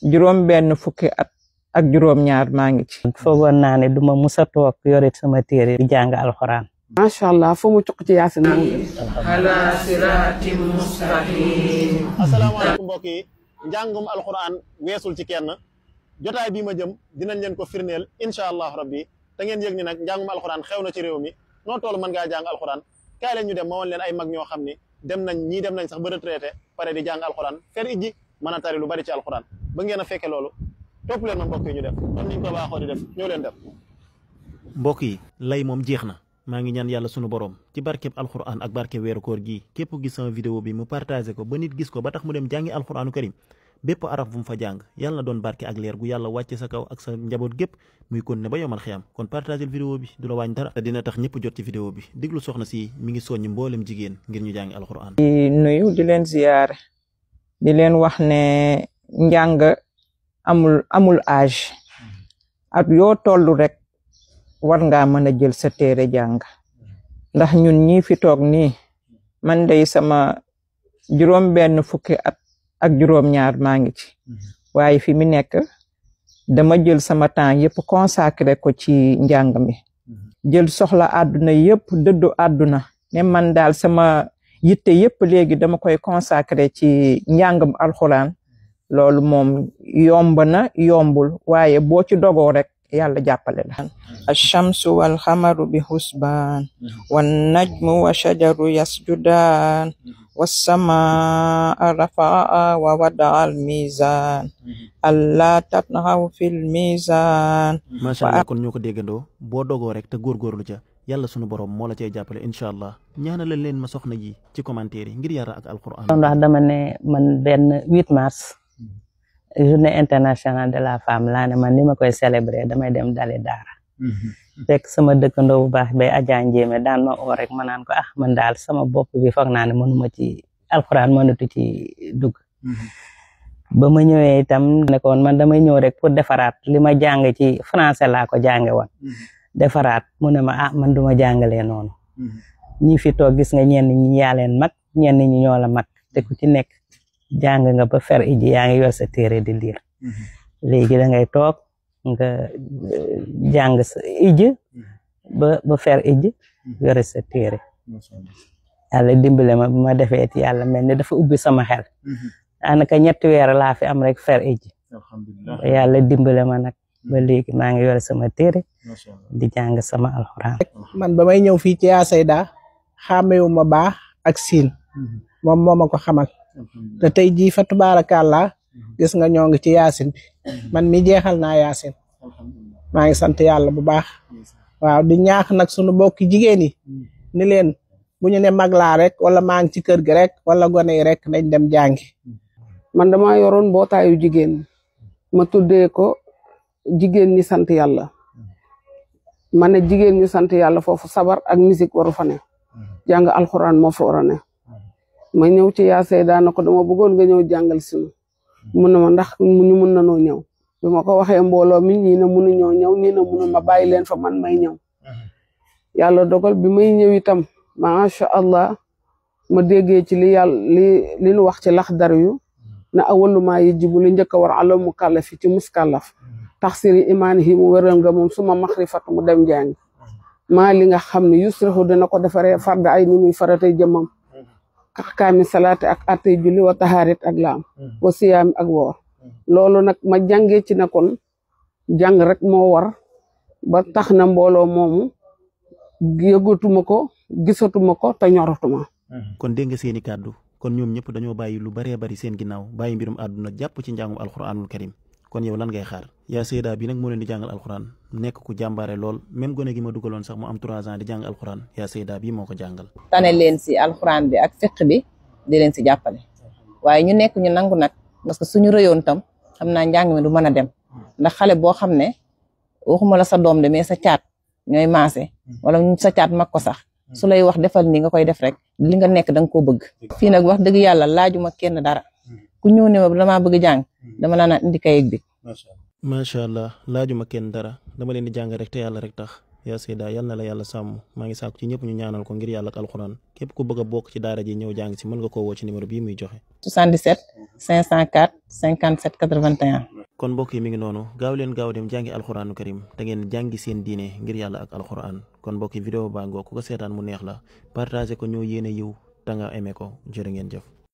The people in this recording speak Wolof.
juróom benn fukki at ak juróom ñaar maa ngi ci. foogoon naa ne duma musa toog yore sama téere di jàng alxuraan. macha allah foo mu cukk ci yaasin moom. ala siraatin mustaqim. asalaamaaleykum mbokk yi njàngum alxuraan weesul ci kenn jotaay bii ma jëm dinañ leen ko firndeel incha allah rabbi te ngeen yëg ni nag njàngum alxuraan xew na ci réew mi noo toll mën ngaa jàng alxuraan kaay leen ñu dem ma woon leen ay mag ñoo xam ni dem nañ sax ba retraité pare di jàng alxuraan fer ijji mën a tari lu bari ci alxuraan ba ngeen a fekke loolu topp leen ma mbokk yi ñu def comme niñ ko baaxoo di def ñëw leen def. mbokk yi lay moom jeex na maa ngi ñaan yàlla sunu borom ci barkeb alxuraan ak barkeb weeru koor gii képp gis sama vidéo bi mu partagé ko ba nit gis ko ba tax mu dem jàngi alxuraanu karim bépp araf bu mu fa jàng yàlla na doon barke ak leer gu yàlla wàcce sa kaw ak sa njaboot gépp muy kon ne ba yomal xiyam kon partagé vidéo bi du la wàññi dara te dina tax ñëpp jot ci vidéo bi diglu soxna si mi ngi soññ mboolem jigéen ngir ñu jàngi alxuraan. di nuyu di leen ziyaare di leen wax ne njàng amul âge at yoo tollu rek war ngaa mën a jël sa téere jàng ndax ñun ñi fi toog nii man day sama juróom benn fukki at ak juróom ñaar maa ngi ci waaye fi mi nekk dama jël sama temps yëpp consacré ko ci njàng mi jël soxla àdduna yëpp dëddu àdduna ne man daal sama yitte yëpp léegi dama koy consacré ci njàngam alxuraan loolu moom yomb na yombul waaye boo ci dogoo rek yàlla jàppale la ash-shamsu wal qamaru bi husbaan wan najmu wa shajaru yasjudaan was samaa rafaa wa wadaa al mizaan alla tatghaw fil mizaan. macha allah kon ñoo ko déggandoo boo dogoo rek te góorgóorlu ca yàlla sunu borom moo la cay jàppale incha allah ñaanal leen ma soxna ji ci commentaire yi ngir yàlla ak alquran. ndax dama ne man benn 8 mars. journée internationale de la femme laa ne man ni ma koy célébrer damay dem dali daara fekk sama dëkkandoo bu baax bay Adja Njéeme daan ma oo rek ma naan ko man daal sama bopp bi foog naa ne mënuma ci alxuraan mënatu ci dugg ba ma ñëwee itam ne ko woon man damay ñëw rek pour defaraat li ma jàng ci français laa ko jànge woon defaraat mu ne ma man duma jàngalee noonu ñi fi toog gis nga ñenn ñi yaa leen mag ñenn ñi ñoo la mag te ku ci nekk jàng nga ba fer iji yaa ngi yor sa téere di liir léegi da ngay toog nga jàng sa iji ba fer iji yore sa téere yàlla dimbale ma bi ma defee ci yàlla mel ni dafa ubbi sama xel daanaka 3 weer laa fi am rek fer iji yàlla dimbale ma nag ba léegi maa ngi yore sama téere di jàng sama alxuraan. man ba may ñëw fii ci yaa sayda xàmmewu ma baax ak siin moom moo ma ko xamal te tey jii fa tubaarakàllaa gis nga ñoo ngi ci yaasin bi man mi jeexal naa yaasin maa ngi sant yàlla bu baax waaw di ñaax nag sunu bokki jigéen yi ni leen bu ñu ne mag laa rek wala maa ngi ci kër gi rek wala gone yi rek nañ dem jàngi. man dama yoroon mbootaayu jigéen ma tuddee ko jigéen ñi sant yàlla ma ne jigéen ñi sant yàlla foofu sabar ak musique waru fa ne jàng alxuraan moo fa war a ne ma ñëw ci yaa Seyda na ko dama bëggoon nga ñëw jàngal si mun na ma ndax ñu mun na noo ñëw bi ma ko waxee mbooloo mi ñii na munu ñoo ñëw ñii na munu ma bàyyi leen fa man may ñëw yàlla dogal bi may ñëw itam macha allah ma déggee ci li yàlla li nu wax ci laxdar yu na awwalu maa yajibu li njëkk a war ala mukallafi ci muskallaf taxsiri imaanihi mu wéral nga moom suma maxrifatu mu dem jàngi maa li nga xam ne yusrihu dina ko defaree farda ay ni muy faratay jëmam kaami salaate ak attey julli wa taharit ak laam wa siyaami ak woor loolu nag ma jàngee ci ne kon jàng rek moo war ba tax na mbooloo moomu yëgatuma ko gisatuma ko te ñoratuma kon dégg nga seeni kàddu kon ñoom ñëpp dañoo bàyyi lu baree bari seen ginnaaw bàyyi mbirum àdduna jàpp ci njàngum alxuraanul karim kon yow lan ngay xaar yaa Seyda bi nag moo leen di jàngal alxuraan nekk ku jàmbaare lool même gone gi ma dugaloon sax mu am 3 ans di jàng alxuraan yaa Seyda bi moo ko jàngal. tane leen si alxuraan bi ak fiq bi di leen si jàppale waaye ñu nekk ñu nangu nag parce que suñu rëyoon tam xam naa njàng mi du mën a dem ndax xale boo xam ne waxuma la sa doom de mais sa caat ñooy maase wala sa caat mag ko sax su lay wax defal ni nga koy def rek li nga nekk da nga koo bëgg. fii nag wax dëgg yàlla laajuma kenn dara ku ñëw ne ma damaa bëgg jàng dama la indi kayit bi. macha allah laajuma kenn dara dama leen di jàng rek te yàlla rek tax yaa Seyda yal na la yàlla sàmm maa ngi sàkku ci ñëpp ñu ñaanal ko ngir yàlla ak alxuraan képp ku bëgg a bokk ci daara ji ñëw jàng si mën nga koo woo ci numéro bii muy joxe 77 504 57 81. kon mbokk yi mi ngi noonu gaaw leen gaaw dem jàngi alxuraanu karim te ngeen jàngi seen diine ngir yàlla ak alxuraan kon mbokk yi vidéo baa ngoo ku ko seetaan mu neex la partagé ko ñoo yéene yiw te nga aimé ko jërë ngeen jëf